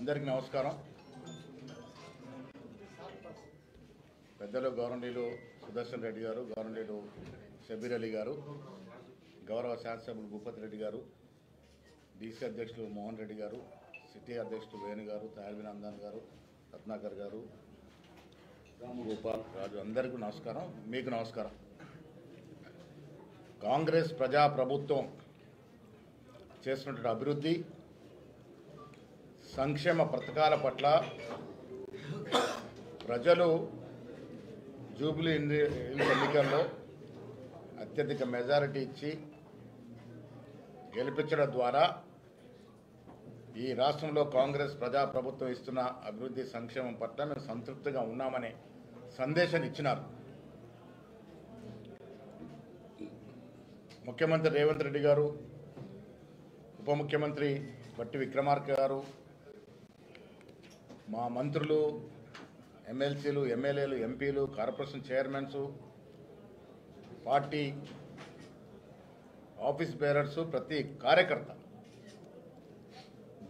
అందరికీ నమస్కారం. పెద్దలు గౌరవనీయులు సుదర్శన్ రెడ్డి గారు, గౌరవనీయులు షబీర్ అలీ గారు, గౌరవ శాసనసభ్యులు భూపతి రెడ్డి గారు, డీసీ అధ్యక్షులు మోహన్ రెడ్డి గారు, సిటీ అధ్యక్షులు వేణు గారు, తాయల్వినందన్ గారు, రత్నాకర్ గారు, గోపాల్ రాజు, అందరికీ నమస్కారం. మీకు నమస్కారం. కాంగ్రెస్ ప్రజా ప్రభుత్వం చేస్తున్నటువంటి అభివృద్ధి సంక్షేమ పథకాల పట్ల ప్రజలు జూబ్లీ ఎన్నికల్లో అత్యధిక మెజారిటీ ఇచ్చి గెలిపించడం ద్వారా ఈ రాష్ట్రంలో కాంగ్రెస్ ప్రజాప్రభుత్వం ఇస్తున్న అభివృద్ధి సంక్షేమం పట్ల మేము సంతృప్తిగా ఉన్నామనే సందేశాన్ని ఇచ్చినారు. ముఖ్యమంత్రి రేవంత్ రెడ్డి గారు, ఉప ముఖ్యమంత్రి బట్టి విక్రమార్క గారు, మా మంత్రులు, ఎమ్మెల్సీలు, ఎమ్మెల్యేలు, ఎంపీలు, corporation chairmans, party office bearers, ప్రతి కార్యకర్త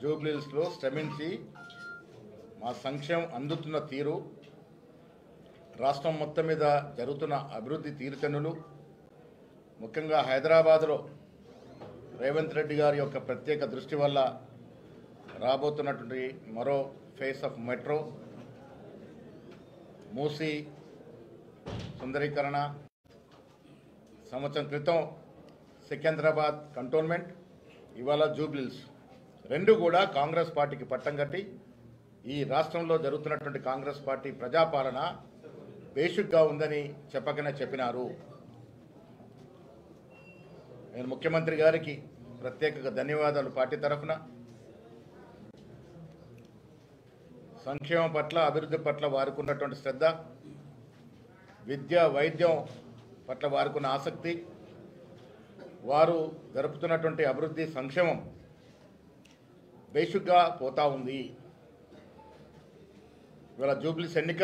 జూబ్లీహిల్స్లో శ్రమించి మా సంక్షేమం అందుతున్న తీరు, రాష్ట్రం మొత్తం మీద జరుగుతున్న అభివృద్ధి తీరుతెన్నులు, ముఖ్యంగా హైదరాబాద్లో రేవంత్ రెడ్డి గారి యొక్క ప్రత్యేక దృష్టి వల్ల రాబోతున్నటువంటి మరో ఫేస్ ఆఫ్ మెట్రో, మూసీ సుందరీకరణ, సంవత్సరం క్రితం సికింద్రాబాద్ కంటోన్మెంట్, ఇవాళ జూబ్లీహిల్స్, రెండు కూడా కాంగ్రెస్ పార్టీకి పట్టం కట్టి ఈ రాష్ట్రంలో జరుగుతున్నటువంటి కాంగ్రెస్ పార్టీ ప్రజాపాలన బేసిక్గా ఉందని చెప్పకనే చెప్పినారు. నేను ముఖ్యమంత్రి గారికి ప్రత్యేకంగా ధన్యవాదాలు. పార్టీ తరఫున సంక్షేమం పట్ల, అభివృద్ధి పట్ల వారికి ఉన్నటువంటి శ్రద్ధ, విద్య వైద్యం పట్ల వారికి ఉన్న ఆసక్తి, వారు జరుపుతున్నటువంటి అభివృద్ధి సంక్షేమం బేసిక్గా పోతా ఉంది. ఇవాళ జూబ్లీస్ ఎన్నిక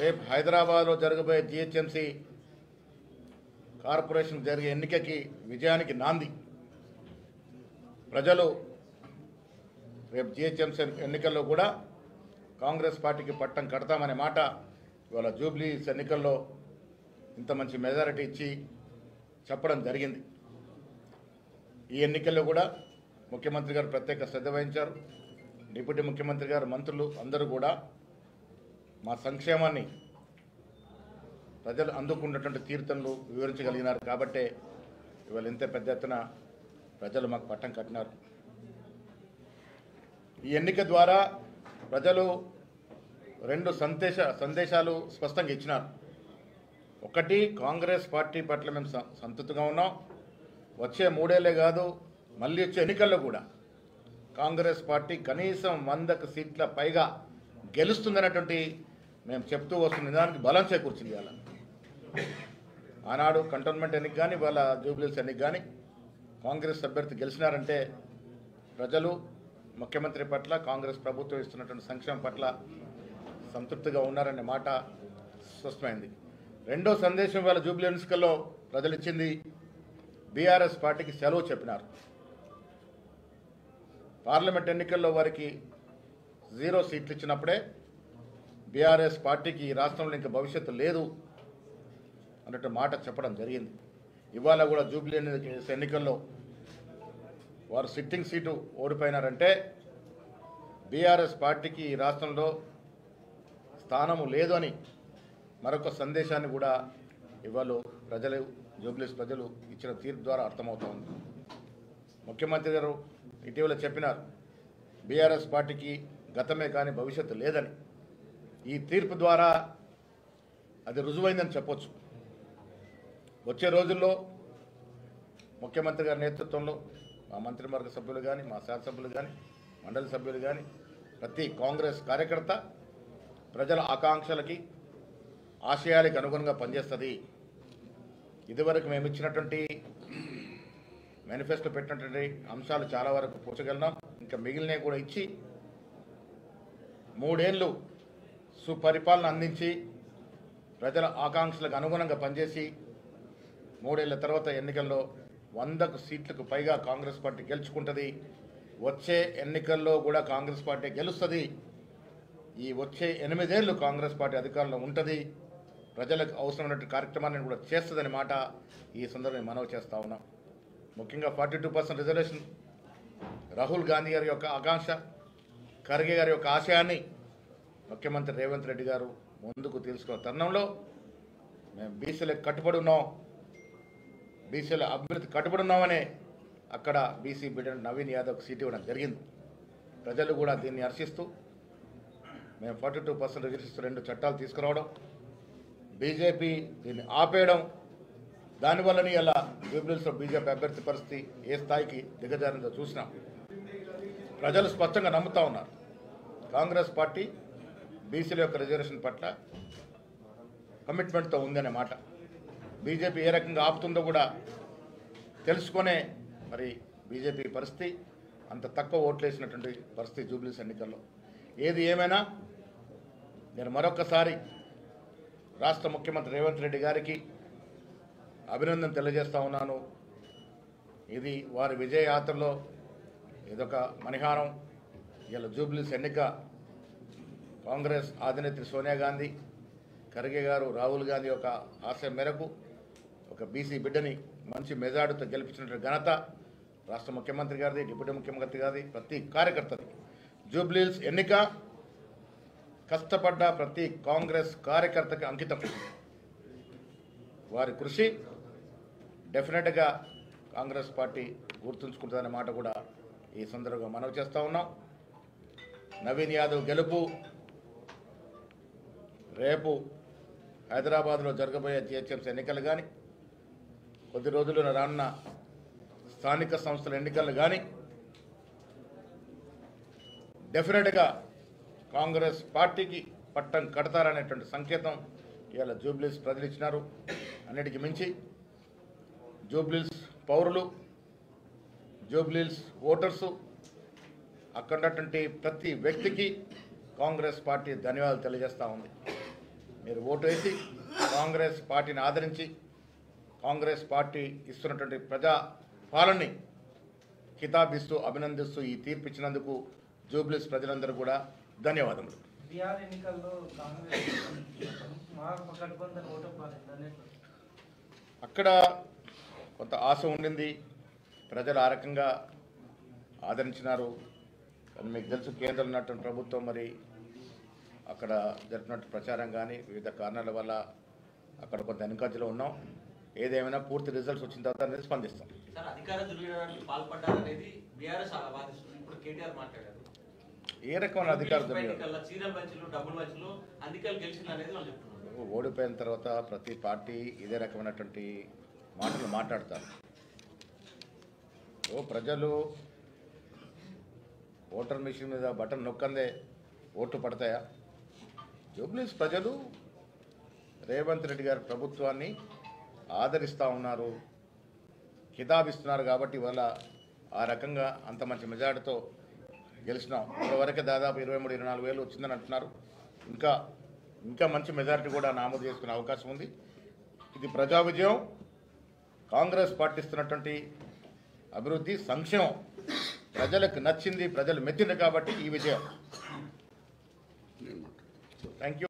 రేపు హైదరాబాద్లో జరగబోయే జిహెచ్ఎంసీ కార్పొరేషన్ జరిగే ఎన్నికకి విజయానికి నాంది. ప్రజలు రేపు జిహెచ్ఎంసీ ఎన్నికల్లో కూడా కాంగ్రెస్ పార్టీకి పట్టం కడతామనే మాట ఇవాళ జూబ్లీస్ ఎన్నికల్లో ఇంత మంచి మెజారిటీ ఇచ్చి చెప్పడం జరిగింది. ఈ ఎన్నికల్లో కూడా ముఖ్యమంత్రి గారు ప్రత్యేక శ్రద్ధ వహించారు. డిప్యూటీ ముఖ్యమంత్రి గారు, మంత్రులు అందరూ కూడా మా సంక్షేమాన్ని ప్రజలు అందుకున్నటువంటి తీర్థంలో వివరించగలిగినారు. కాబట్టే ఇవాళ ఇంత పెద్ద ఎత్తున ప్రజలు మాకు పట్టం కట్టినారు. ఈ ఎన్నిక ద్వారా ప్రజలు రెండు సందేశాలు స్పష్టంగా ఇచ్చినారు. ఒకటి, కాంగ్రెస్ పార్టీ పట్ల మేము సంతృప్తిగా ఉన్నాం. వచ్చే 3 ఏళ్లే కాదు, మళ్ళీ వచ్చే ఎన్నికల్లో కూడా కాంగ్రెస్ పార్టీ కనీసం 100 సీట్ల పైగా గెలుస్తుందనేటువంటి మేము చెప్తూ వస్తున్న నిదానికి బలం చేకూర్చింది. ఇవాళ ఆనాడు కంటోన్మెంట్ ఎన్నిక కానీ, ఇవాళ జూబ్లీహిల్స్ ఎన్నిక కానీ కాంగ్రెస్ అభ్యర్థి గెలిచినారంటే ప్రజలు ముఖ్యమంత్రి పట్ల, కాంగ్రెస్ ప్రభుత్వం ఇస్తున్నటువంటి సంక్షేమం పట్ల సంతృప్తిగా ఉన్నారనే మాట స్పష్టమైంది. రెండో సందేశం ఇవాళ జూబ్లీ ఎన్నికల్లో ప్రజలు ఇచ్చింది, బీఆర్ఎస్ పార్టీకి సెలవు చెప్పినారు. పార్లమెంట్ ఎన్నికల్లో వారికి 0 సీట్లు ఇచ్చినప్పుడే బీఆర్ఎస్ పార్టీకి ఈ రాష్ట్రంలో ఇంకా భవిష్యత్తు లేదు అన్నట్టు మాట చెప్పడం జరిగింది. ఇవాళ కూడా జూబ్లీ ఎన్నికల్లో వారు సిట్టింగ్ సీటు ఓడిపోయినారంటే బీఆర్ఎస్ పార్టీకి ఈ రాష్ట్రంలో స్థానము లేదు అని మరొక సందేశాన్ని కూడా ఇవాళ ప్రజలు, జూబ్లీస్ ప్రజలు ఇచ్చిన తీర్పు ద్వారా అర్థమవుతోంది. ముఖ్యమంత్రి గారు ఇటీవల చెప్పినారు, బీఆర్ఎస్ పార్టీకి గతమే కానీ భవిష్యత్తు లేదని. ఈ తీర్పు ద్వారా అది రుజువైందని చెప్పొచ్చు. వచ్చే రోజుల్లో ముఖ్యమంత్రి గారి నేతృత్వంలో మా మంత్రివర్గ సభ్యులు కానీ, మా శాసనసభ్యులు కానీ, మండలి సభ్యులు కానీ, ప్రతి కాంగ్రెస్ కార్యకర్త ప్రజల ఆకాంక్షలకి, ఆశయాలకు అనుగుణంగా పనిచేస్తుంది. ఇదివరకు మేము ఇచ్చినటువంటి మేనిఫెస్టో పెట్టినటువంటి అంశాలు చాలా వరకు పూర్చగలిగినాం. ఇంకా మిగిలినవి కూడా ఇచ్చి 3 ఏళ్ళు సుపరిపాలన అందించి ప్రజల ఆకాంక్షలకు అనుగుణంగా పనిచేసి 3 ఏళ్ల తర్వాత ఎన్నికల్లో 100 సీట్లకు పైగా కాంగ్రెస్ పార్టీ గెలుచుకుంటుంది. వచ్చే ఎన్నికల్లో కూడా కాంగ్రెస్ పార్టీ గెలుస్తుంది. ఈ వచ్చే 8 ఏళ్ళు కాంగ్రెస్ పార్టీ అధికారంలో ఉంటుంది. ప్రజలకు అవసరమైనటువంటి కార్యక్రమాన్ని కూడా చేస్తుందని మాట ఈ సందర్భంగా మనవి చేస్తా ఉన్నాం. ముఖ్యంగా 42% రిజర్వేషన్ రాహుల్ గాంధీ గారి యొక్క ఆకాంక్ష, ఖర్గే గారి యొక్క ఆశయాన్ని ముఖ్యమంత్రి రేవంత్ రెడ్డి గారు ముందుకు తీసుకున్న తరుణంలో మేము బీసీలకు కట్టుబడి ఉన్నాం, బీసీల అభివృద్ధి కట్టుబడి ఉన్నామనే అక్కడ బీసీ బిడ్డ నవీన్ యాదవ్కి సీట్ ఇవ్వడం జరిగింది. ప్రజలు కూడా దీన్ని హర్షిస్తూ మేము 42% రిజర్వేషన్ 2 చట్టాలు తీసుకురావడం, బీజేపీ దీన్ని ఆపేయడం, దానివల్లనే ఇలా జూబ్లీహిల్స్లో బీజేపీ అభ్యర్థి పరిస్థితి ఏ స్థాయికి దిగజారిందో చూసినాం. ప్రజలు స్పష్టంగా నమ్ముతా ఉన్నారు కాంగ్రెస్ పార్టీ బీసీల యొక్క రిజర్వేషన్ పట్ల కమిట్మెంట్తో ఉందనే మాట. బీజేపీ ఏ రకంగా ఆపుతుందో కూడా తెలుసుకునే మరి బీజేపీ పరిస్థితి అంత తక్కువ ఓట్లు వేసినటువంటి పరిస్థితి జూబ్లీహిల్స్ ఎన్నికల్లో. ఏది ఏమైనా నేను మరొకసారి రాష్ట్ర ముఖ్యమంత్రి రేవంత్ రెడ్డి గారికి అభినందన తెలియజేస్తా ఉన్నాను. ఇది వారి విజయయాత్రలో ఇదొక మణిహారం. ఇలా జూబ్లీహిల్స్ ఎన్నిక కాంగ్రెస్ అధినేత్రి సోనియా గాంధీ, ఖర్గే గారు, రాహుల్ గాంధీ యొక్క ఆశయం మేరకు ఒక బీసీ బిడ్డని మంచి మెజార్టీతో గెలిపించినటువంటి ఘనత రాష్ట్ర ముఖ్యమంత్రి గారిది, డిప్యూటీ ముఖ్యమంత్రి గారిది, ప్రతి కార్యకర్తది. జూబ్లీహిల్స్ ఎన్నిక కష్టపడ్డ ప్రతి కాంగ్రెస్ కార్యకర్తకి అంకితం. వారి కృషి డెఫినెట్గా కాంగ్రెస్ పార్టీ గుర్తుంచుకుంటుందనే మాట కూడా ఈ సందర్భంగా మనవి చేస్తూ ఉన్నాం. నవీన్ యాదవ్ గెలుపు రేపు హైదరాబాద్లో జరగబోయే జిహెచ్ఎంసీ ఎన్నికలు కానీ, కొద్ది రోజుల్లో రానున్న స్థానిక సంస్థల ఎన్నికలు కానీ డెఫినెట్గా కాంగ్రెస్ పార్టీకి పట్టం కడతారనేటువంటి సంకేతం ఇవాళ జూబ్లీహిల్స్ ప్రజలు ఇచ్చినారు. అన్నిటికీ మించి జూబ్లీహిల్స్ పౌరులు, జూబ్లీహిల్స్ ఓటర్సు, అక్కడ ఉన్నటువంటి ప్రతి వ్యక్తికి కాంగ్రెస్ పార్టీ ధన్యవాదాలు తెలియజేస్తూ ఉంది. మీరు ఓటు వేసి కాంగ్రెస్ పార్టీని ఆదరించి కాంగ్రెస్ పార్టీ ఇస్తున్నటువంటి ప్రజా పాలనని కితాబిస్తూ అభినందిస్తూ ఈ తీర్పు ఇచ్చినందుకు జూబ్లీహిల్స్ ప్రజలందరూ కూడా ధన్యవాదములు. అక్కడ కొంత ఆశ ఉండింది, ప్రజలు ఆ రకంగా ఆదరించినారు. కానీ మీకు తెలుసు కేంద్రంలో ఉన్నటువంటి ప్రభుత్వం మరి అక్కడ జరిపినట్టు ప్రచారం కానీ వివిధ కారణాల వల్ల అక్కడ కొంత వెనుకంజలో ఉన్నాం. ఏదేమైనా పూర్తి రిజల్ట్స్ వచ్చిన తర్వాత అనేది స్పందిస్తాం. ఏ రకమైన అధికార ఓడిపోయిన తర్వాత ప్రతి పార్టీ ఇదే రకమైనటువంటి మాటలు మాట్లాడతారు. ప్రజలు ఓటర్ మిషన్ మీద బటన్ నొక్కందే ఓట్లు పడతాయా? జూబ్లీహిల్స్ ప్రజలు రేవంత్ రెడ్డి గారి ప్రభుత్వాన్ని ఆదరిస్తూ ఉన్నారు, కితాబిస్తున్నారు. కాబట్టి ఇవాళ ఆ రకంగా అంత మంచి మెజార్టీతో గెలిచినాం. ఇప్పటివరకే దాదాపు 23-24 వేలు వచ్చిందని అంటున్నారు. ఇంకా మంచి మెజారిటీ కూడా నమోదు చేసుకునే అవకాశం ఉంది. ఇది ప్రజా విజయం. కాంగ్రెస్ పార్టీ ఇస్తున్నటువంటి అభివృద్ధి, సంక్షేమం ప్రజలకు నచ్చింది, ప్రజలు మెచ్చింది. కాబట్టి ఈ విజయం. Thank you.